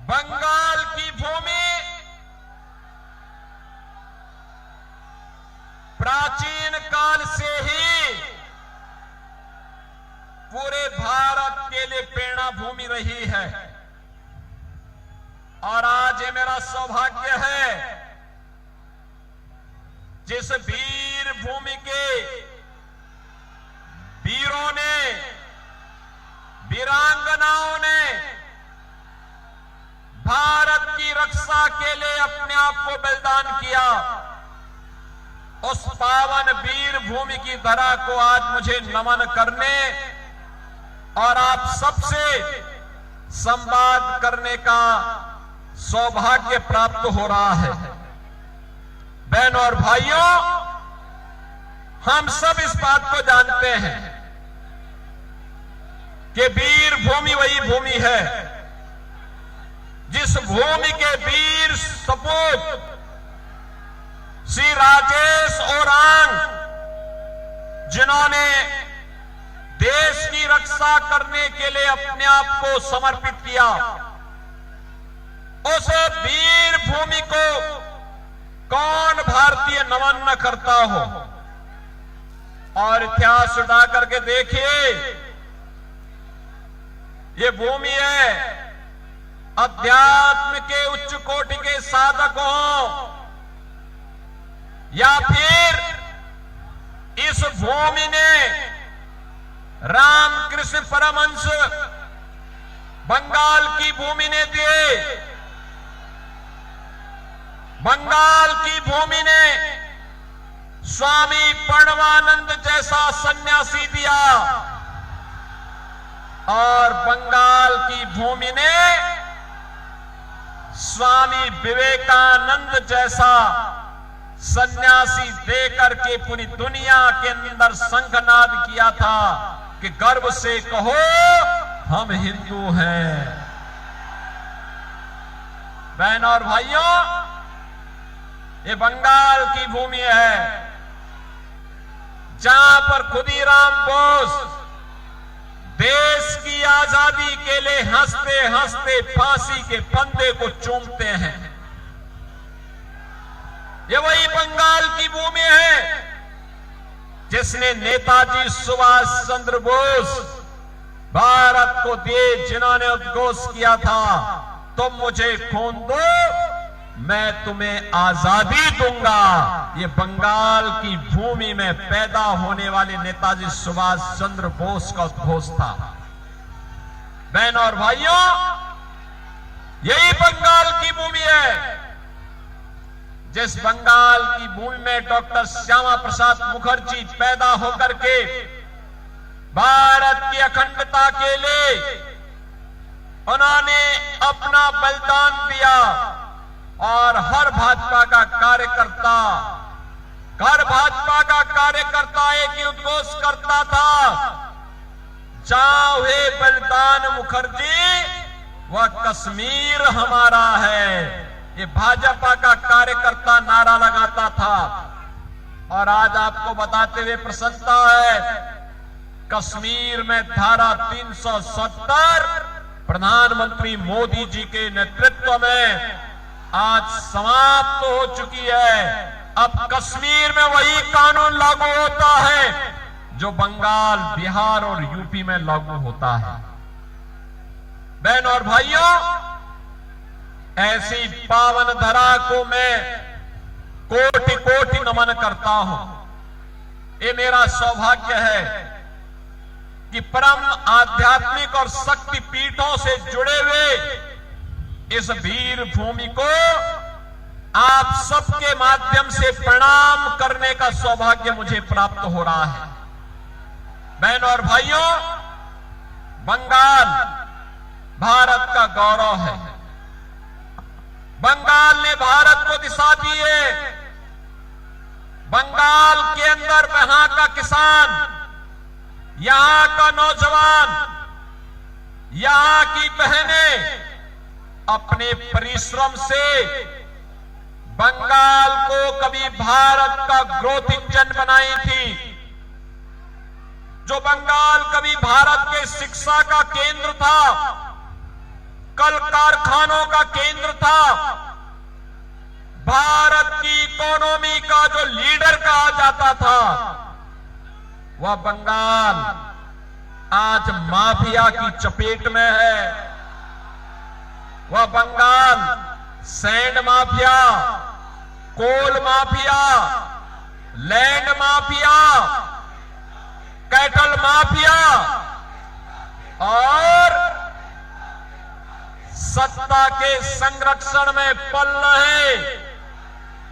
बंगाल की भूमि प्राचीन काल से ही पूरे भारत के लिए प्रेरणा भूमि रही है। और आज ये मेरा सौभाग्य है, जिस वीर भूमि के वीरों ने, वीरांगनाओं ने भारत की रक्षा के लिए अपने आप को बलिदान किया, उस पावन वीर भूमि की धरा को आज मुझे नमन करने और आप सबसे संवाद करने का सौभाग्य प्राप्त हो रहा है। बहनों और भाइयों, हम सब इस बात को जानते हैं कि वीर भूमि वही भूमि है जिस भूमि के वीर सपूत श्री राजेश ओरांग, जिन्होंने देश की रक्षा करने के लिए अपने आप को समर्पित किया, उस वीर भूमि को कौन भारतीय नमन न करता हो। और इतिहास उठा करके देखिए, ये भूमि है अध्यात्म के उच्च कोटि के साधक हों या फिर इस भूमि ने रामकृष्ण परमहंस बंगाल की भूमि ने दिए, बंगाल की भूमि ने स्वामी प्रणवानंद जैसा सन्यासी दिया, और बंगाल की भूमि ने स्वामी विवेकानंद जैसा सन्यासी देकर के पूरी दुनिया के अंदर शंखनाद किया था कि गर्व से कहो हम हिंदू हैं। बहनों और भाइयों, ये बंगाल की भूमि है जहां पर खुदीराम बोस देश की आजादी के लिए हंसते हंसते फांसी के फंदे को चूमते हैं। ये वही बंगाल की भूमि है जिसने नेताजी सुभाष चंद्र बोस भारत को दिए, जिन्होंने उद्घोष किया था, तुम मुझे खून दो मैं तुम्हें आजादी दूंगा। ये बंगाल की भूमि में पैदा होने वाले नेताजी सुभाष चंद्र बोस का उद्घोष था। बहनों और भाइयों, यही बंगाल की भूमि है जिस बंगाल की भूमि में डॉक्टर श्यामा प्रसाद मुखर्जी पैदा होकर के भारत की अखंडता के लिए उन्होंने अपना बलिदान दिया। और हर भाजपा का कार्यकर्ता एक ही उद्घोष करता था, जहां हुए बलिदान मुखर्जी वह कश्मीर हमारा है। ये भाजपा का कार्यकर्ता नारा लगाता था। और आज आपको बताते हुए प्रसन्नता है, कश्मीर में धारा 370 प्रधानमंत्री मोदी जी के नेतृत्व में आज समाप्त हो चुकी है। अब कश्मीर में वही कानून लागू होता है जो बंगाल, बिहार और यूपी में लागू होता है। बहनों और भाइयों, ऐसी पावन धरा को मैं कोटि कोटि नमन करता हूं। ये मेरा सौभाग्य है कि परम आध्यात्मिक और शक्ति पीठों से जुड़े हुए इस वीर भूमि को आप सबके माध्यम से प्रणाम करने का सौभाग्य मुझे प्राप्त हो रहा है। बहनों और भाइयों, बंगाल भारत का गौरव है। बंगाल ने भारत को दिशा दी है। बंगाल के अंदर वहां का किसान, यहां का नौजवान, यहां की बहनें अपने परिश्रम से बंगाल को कभी भारत का ग्रोथ इंजन बनाई थी, जो बंगाल कभी भारत के शिक्षा का केंद्र था, कल कारखानों का केंद्र था, भारत की इकोनॉमी का जो लीडर कहा जाता था, वह बंगाल आज माफिया की चपेट में है। वह Bengal sand mafia, coal mafia, land mafia, cattle mafia और सत्ता के संरक्षण में पल रहे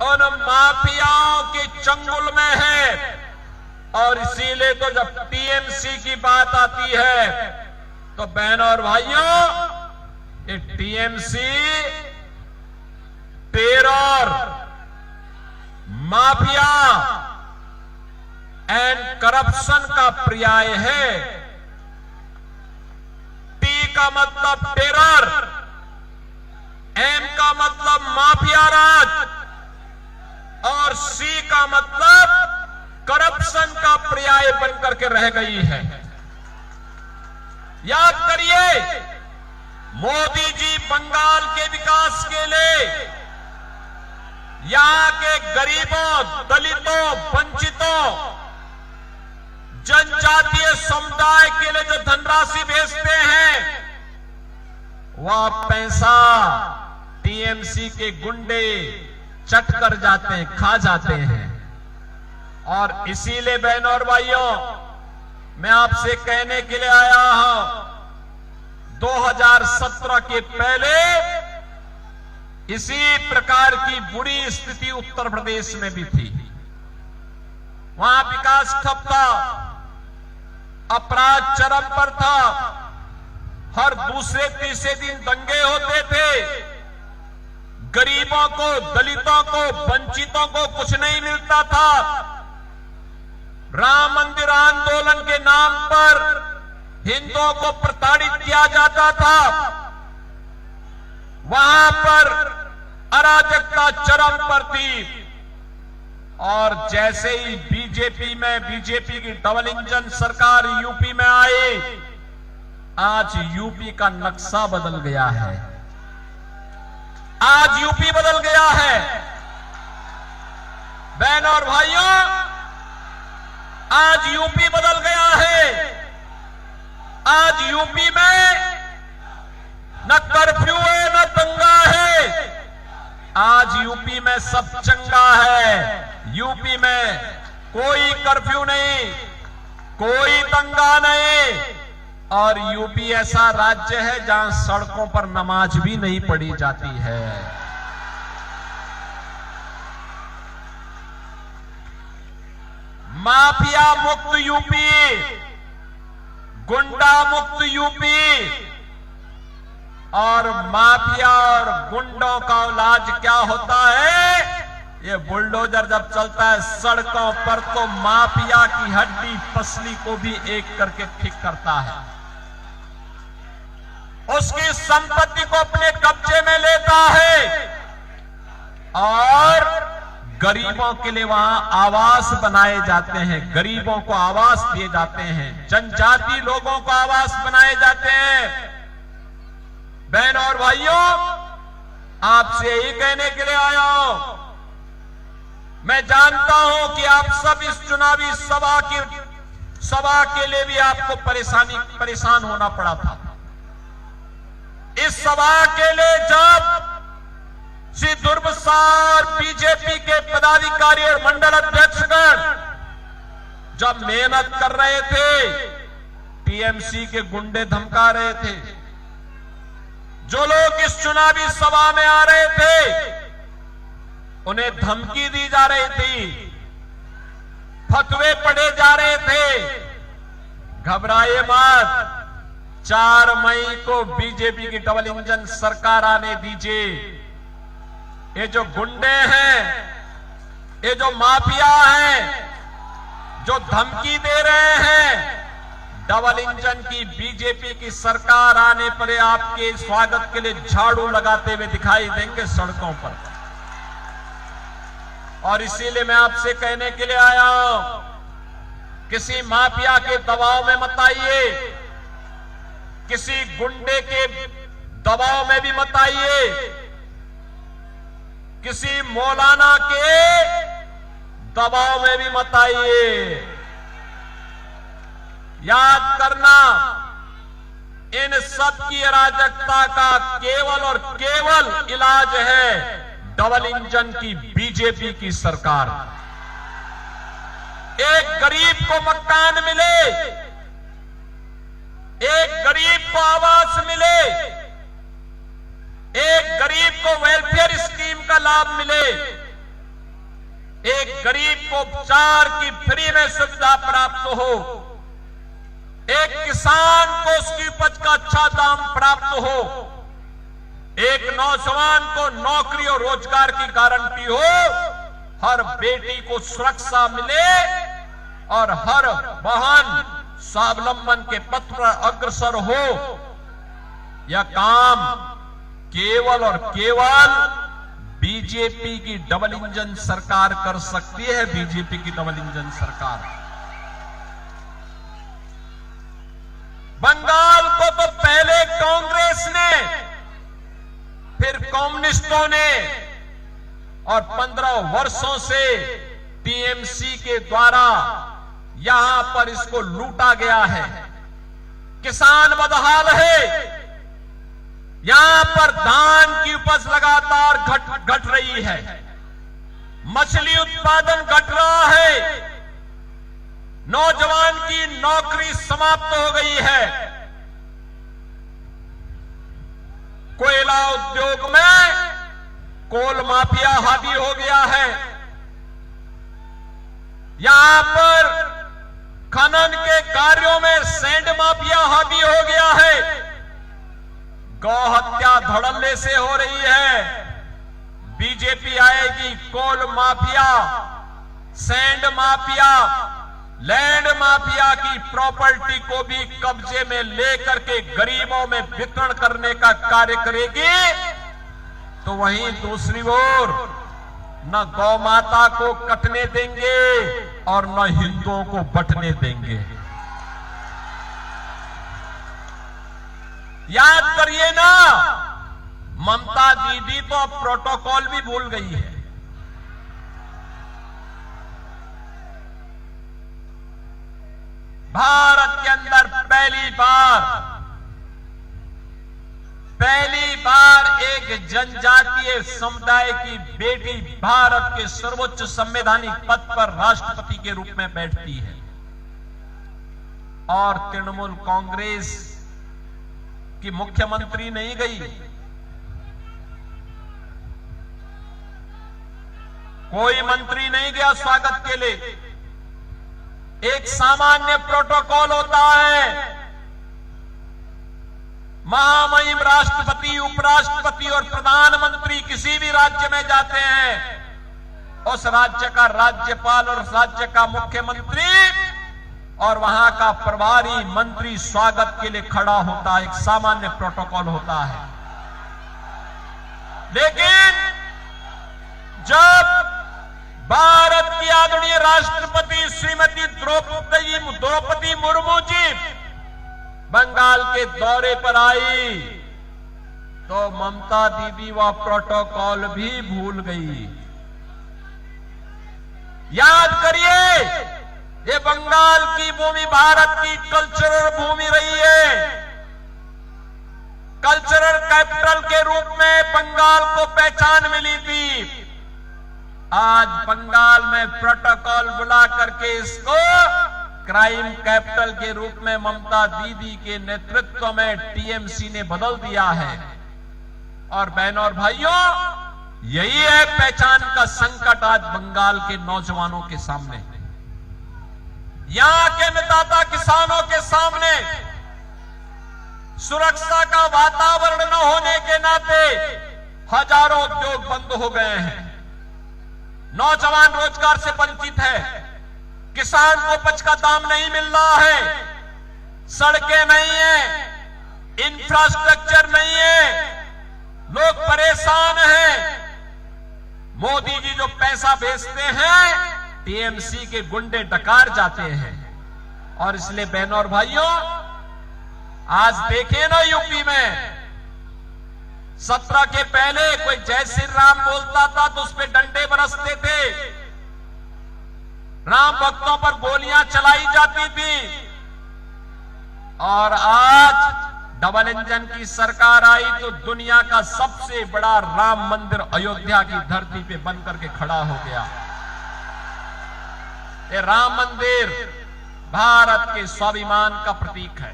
उन माफियाओं के चंगुल में है। और इसीलिए तो जब टीएमसी की बात आती है तो बहनों और भाइयों, ये TMC terror, mafia and corruption का पर्याय है। टी का मतलब टेरर, एम का मतलब माफिया राज और सी का मतलब करप्शन का पर्याय बनकर के रह गई है। याद करिए, मोदी जी बंगाल के विकास के लिए यहां के गरीबों, दलितों, वंचितों, जनजातीय समुदाय के लिए जो धनराशि भेजते हैं, वह पैसा टीएमसी के गुंडे चट कर जाते हैं, खा जाते हैं। और इसीलिए बहनों और भाइयों, मैं आपसे कहने के लिए आया हूं, 2017 के पहले इसी प्रकार की बुरी स्थिति उत्तर प्रदेश में भी थी। वहां विकास ठप था, अपराध चरम पर था, हर दूसरे तीसरे दिन दंगे होते थे, गरीबों को, दलितों को, वंचितों को कुछ नहीं मिलता था। राम मंदिर आंदोलन के नाम पर हिंदुओं को प्रताड़ित किया जाता था, वहां पर अराजकता चरम पर थी। और जैसे ही बीजेपी की डबल इंजन सरकार यूपी में आई, आज यूपी का नक्शा बदल गया है। आज यूपी बदल गया है बहनों और भाइयों, आज यूपी बदल गया है। आज यूपी में न कर्फ्यू है न दंगा है, आज यूपी में सब चंगा है। यूपी में कोई कर्फ्यू नहीं, कोई दंगा नहीं, और यूपी ऐसा राज्य है जहां सड़कों पर नमाज भी नहीं पढ़ी जाती है। माफिया मुक्त यूपी, गुंडा मुक्त यूपी। और माफिया और गुंडों का इलाज क्या होता है? ये बुलडोजर जब चलता है सड़कों पर तो माफिया की हड्डी पसली को भी एक करके ठीक करता है, उसकी संपत्ति को अपने कब्जे में लेता है और गरीबों के लिए वहां आवास बनाए जाते हैं, गरीबों को आवास दिए जाते हैं, जनजाति लोगों को आवास बनाए जाते हैं। बहनों और भाइयों, आपसे यही कहने के लिए आया हूं, मैं जानता हूं कि आप सब इस चुनावी सभा के लिए भी आपको परेशान होना पड़ा था। इस सभा के लिए जब श्री दुर्ग सार बीजेपी के पदाधिकारी और मंडल अध्यक्षगण जब मेहनत कर रहे थे, टीएमसी के गुंडे धमका रहे थे। जो लोग इस चुनावी सभा में आ रहे थे, उन्हें धमकी दी जा रही थी, फतवे पढ़े जा रहे थे। घबराइए मत, 4 मई को बीजेपी की डबल इंजन सरकार आने दीजिए। ये जो गुंडे हैं, ये जो माफिया हैं, जो धमकी दे रहे हैं, डबल इंजन की बीजेपी की सरकार आने पर आपके स्वागत के लिए झाड़ू लगाते हुए दिखाई देंगे सड़कों पर। और इसीलिए मैं आपसे कहने के लिए आया हूं, किसी माफिया के दबाव में मत आइए, किसी गुंडे के दबाव में भी मत आइए, किसी मौलाना के दबाव में भी मत आइए। याद करना, इन सब की अराजकता का केवल और केवल इलाज है डबल इंजन की बीजेपी की सरकार। एक गरीब को मकान मिले, एक गरीब को आवास मिले, एक गरीब को वेलफेयर स्कीम का लाभ मिले, एक गरीब को उपचार की फ्री में सुविधा प्राप्त हो, एक किसान को उसकी उपज का अच्छा दाम प्राप्त हो, एक नौजवान को नौकरी और रोजगार की गारंटी हो, हर बेटी को सुरक्षा मिले और हर बहन स्वावलंबन के पथ पर अग्रसर हो। यह काम केवल और केवल बीजेपी की डबल इंजन सरकार कर सकती है। बीजेपी की डबल इंजन सरकार। बंगाल को तो पहले कांग्रेस ने, फिर कम्युनिस्टों ने, और 15 वर्षों से टीएमसी के द्वारा यहां पर इसको लूटा गया है। किसान बदहाल है, यहां पर धान की उपज लगातार घट रही है, मछली उत्पादन घट रहा है, नौजवान की नौकरी समाप्त हो गई है, कोयला उद्योग में कोल माफिया हावी हो गया है, यहां पर खनन के कार्यों में सैंड माफिया हावी हो गया है, गौ हत्या धड़ल्ले से हो रही है। बीजेपी आएगी, coal mafia, sand mafia, land mafia की प्रॉपर्टी को भी कब्जे में लेकर के गरीबों में वितरण करने का कार्य करेगी। तो वहीं दूसरी ओर न गौ माता को कटने देंगे और न हिंदुओं को बंटने देंगे। याद करिए ना, ममता दीदी तो अब प्रोटोकॉल भी भूल गई है। भारत के अंदर पहली बार एक जनजातीय समुदाय की बेटी भारत के सर्वोच्च संवैधानिक पद पर राष्ट्रपति के रूप में बैठती है, और तृणमूल कांग्रेस की मुख्यमंत्री नहीं गई। कोई मंत्री नहीं गया स्वागत के लिए। एक सामान्य प्रोटोकॉल होता है, महामहिम राष्ट्रपति, उपराष्ट्रपति और प्रधानमंत्री किसी भी राज्य में जाते हैं, उस राज्य का राज्यपाल और उस राज्य का मुख्यमंत्री और वहां का प्रभारी मंत्री स्वागत के लिए खड़ा होता है। एक सामान्य प्रोटोकॉल होता है। लेकिन जब भारत की आदरणीय राष्ट्रपति श्रीमती द्रौपदी मुर्मू जी बंगाल के दौरे पर आई, तो ममता दीदी वह प्रोटोकॉल भी भूल गई। याद करिए, ये बंगाल की भूमि भारत की कल्चरल भूमि रही है। कल्चरल कैपिटल के रूप में बंगाल को पहचान मिली थी। आज बंगाल में प्रोटोकॉल बुला करके इसको क्राइम कैपिटल के रूप में ममता दीदी के नेतृत्व में टीएमसी ने बदल दिया है। और बहनों और भाइयों, यही है पहचान का संकट आज बंगाल के नौजवानों के सामने, यहां के अन्नदाता किसानों के सामने। सुरक्षा का वातावरण न होने के नाते हजारों उद्योग बंद हो गए हैं, नौजवान रोजगार से वंचित है, किसान को उपज का दाम नहीं मिल रहा है, सड़कें नहीं है, इंफ्रास्ट्रक्चर नहीं है, लोग परेशान हैं। मोदी जी जो पैसा भेजते हैं, टीएमसी के गुंडे डकार जाते हैं। और इसलिए बहनों और भाइयों, आज देखें ना यूपी में 17 के पहले कोई जय श्री राम बोलता था तो उस पे डंडे बरसते थे, राम भक्तों पर गोलियां चलाई जाती थी। और आज डबल इंजन की सरकार आई तो दुनिया का सबसे बड़ा राम मंदिर अयोध्या की धरती पे बन करके खड़ा हो गया। ये राम मंदिर भारत के स्वाभिमान का प्रतीक है,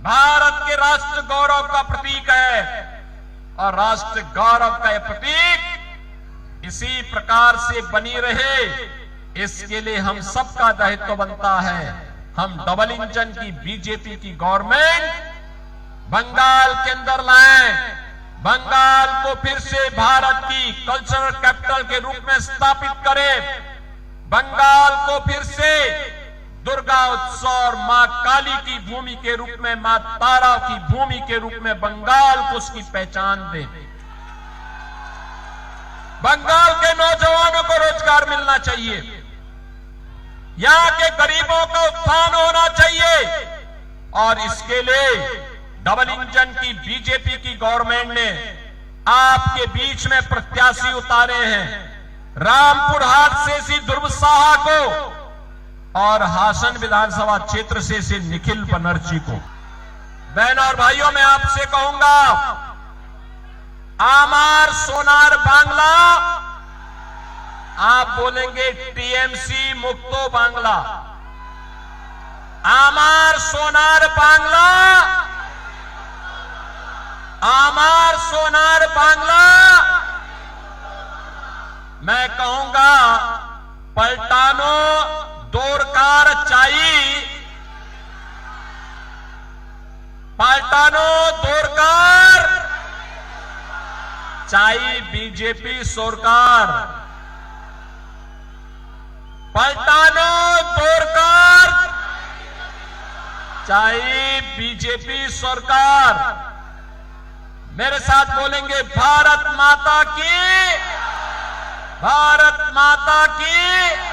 भारत के राष्ट्र गौरव का प्रतीक है। और राष्ट्र गौरव का यह प्रतीक इसी प्रकार से बनी रहे, इसके लिए हम सबका दायित्व बनता है। हम डबल इंजन की बीजेपी की गवर्नमेंट बंगाल के अंदर लाएं, बंगाल को फिर से भारत की कल्चरल कैपिटल के रूप में स्थापित करें, बंगाल को फिर से दुर्गा उत्सव और मां काली की भूमि के रूप में, मां तारा की भूमि के रूप में बंगाल को उसकी पहचान दें। बंगाल के नौजवानों को रोजगार मिलना चाहिए, यहां के गरीबों का उत्थान होना चाहिए। और इसके लिए डबल इंजन की बीजेपी की गवर्नमेंट ने आपके बीच में प्रत्याशी उतारे हैं, रामपुर हाट से श्री ध्रुव साहा को और हासन विधानसभा क्षेत्र से निखिल बनर्जी को। बहनों और भाइयों, मैं आपसे कहूंगा, आमार सोनार बांग्ला, आप बोलेंगे टीएमसी मुक्तो बांग्ला। आमार सोनार बांग्ला, आमार सोनार बांग्ला। मैं कहूंगा पलटानो दोरकार चाई, पलटानो दोरकार चाई बीजेपी सरकार, पलटानो दोरकार चाई बीजेपी सरकार। मेरे साथ बोलेंगे भारत माता की, भारत माता की।